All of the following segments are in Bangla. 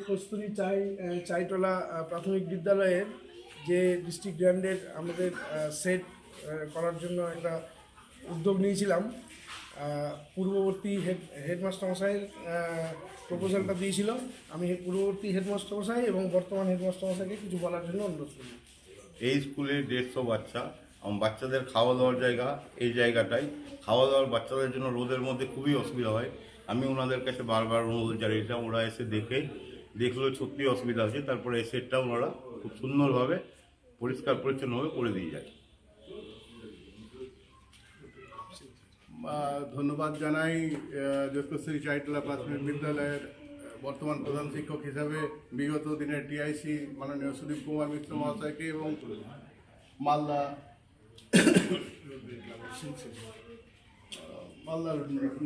কস্তুরী চাইতলা প্রাথমিক বিদ্যালয়ের যে ডিস্ট্রিক্ট গ্র্যান্ডের আমাদের সেট করার জন্য একটা উদ্যোগ নিয়েছিলাম। পূর্ববর্তী হেডমাস্টার মশাইয়ের প্রপোজালটা দিয়েছিল। আমি পূর্ববর্তী হেডমাস্টার মশাই এবং বর্তমান হেডমাস্টার মশাইকে কিছু বলার জন্য অনুরোধ করি। এই স্কুলে 150 বাচ্চা, বাচ্চাদের খাওয়া দাওয়ার জায়গা এই জায়গাটাই। খাওয়া দাওয়ার বাচ্চাদের জন্য রোদের মধ্যে খুবই অসুবিধা হয়। আমি ওনাদের কাছে বারবার অনুরোধ জানিয়েছিলাম, ওরা এসে দেখলো সত্যি অসুবিধা হচ্ছে, তারপরে এই সেটটা ওনারা খুব সুন্দরভাবে পরিষ্কার পরিচ্ছন্নভাবে করে দিয়ে যায়। ধন্যবাদ জানাই জ্যোতিশ্রী চাইতলা প্রাথমিক বিদ্যালয়ের বর্তমান প্রধান শিক্ষক হিসাবে বিগত দিনের টিআইসি মাননীয় সুদীপ কুমার মিশ্র মহাশয়কে এবং Malda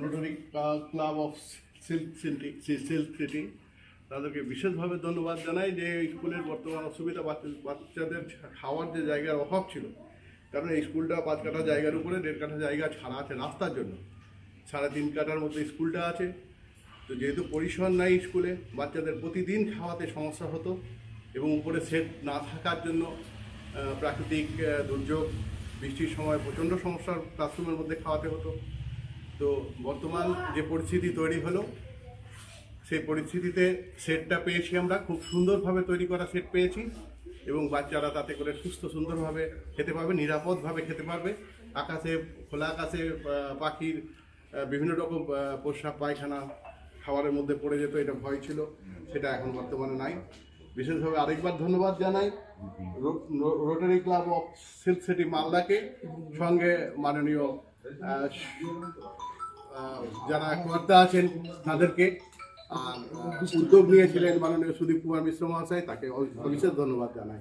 rotary club of silk city তাদেরকে বিশেষভাবে ধন্যবাদ জানাই যে স্কুলের বর্তমান অসুবিধা বাচ্চাদের খাওয়ার যে জায়গার অভাব ছিল, কারণ এই স্কুলটা 5 কাঠা জায়গার উপরে 1.5 কাঠা জায়গা ছাড়া আছে রাস্তার জন্য। 3.5 কাঠার মধ্যে স্কুলটা আছে, তো যেহেতু পরিসর নাই স্কুলে, বাচ্চাদের প্রতিদিন খাওয়াতে সমস্যা হতো এবং উপরে সেট না থাকার জন্য প্রাকৃতিক দুর্যোগ বৃষ্টির সময় প্রচণ্ড সমস্যার ক্লাসরুমের মধ্যে খাওয়াতে হতো। তো বর্তমান যে পরিস্থিতি তৈরি হলো, সেই পরিস্থিতিতে সেটটা পেয়েছি, আমরা খুব সুন্দরভাবে তৈরি করা সেট পেয়েছি এবং বাচ্চারা তাতে করে সুস্থ সুন্দরভাবে খেতে পারবে, নিরাপদভাবে খেতে পারবে। আকাশে খোলা আকাশে পাখির বিভিন্ন রকম প্রস্রাব পায়খানা খাবারের মধ্যে পড়ে যেত, এটা ভয় ছিল, সেটা এখন বর্তমানে নাই। বিশেষভাবে আরেকবার ধন্যবাদ জানাই Rotary club of silk city মালদাকে, সঙ্গে মাননীয় যারা কর্তা আছেন তাদেরকে, আর উদ্যোগ নিয়েছিলেন মাননীয় সুদীপ কুমার মিশ্র মহাশয়, তাকে বিশেষ ধন্যবাদ জানাই।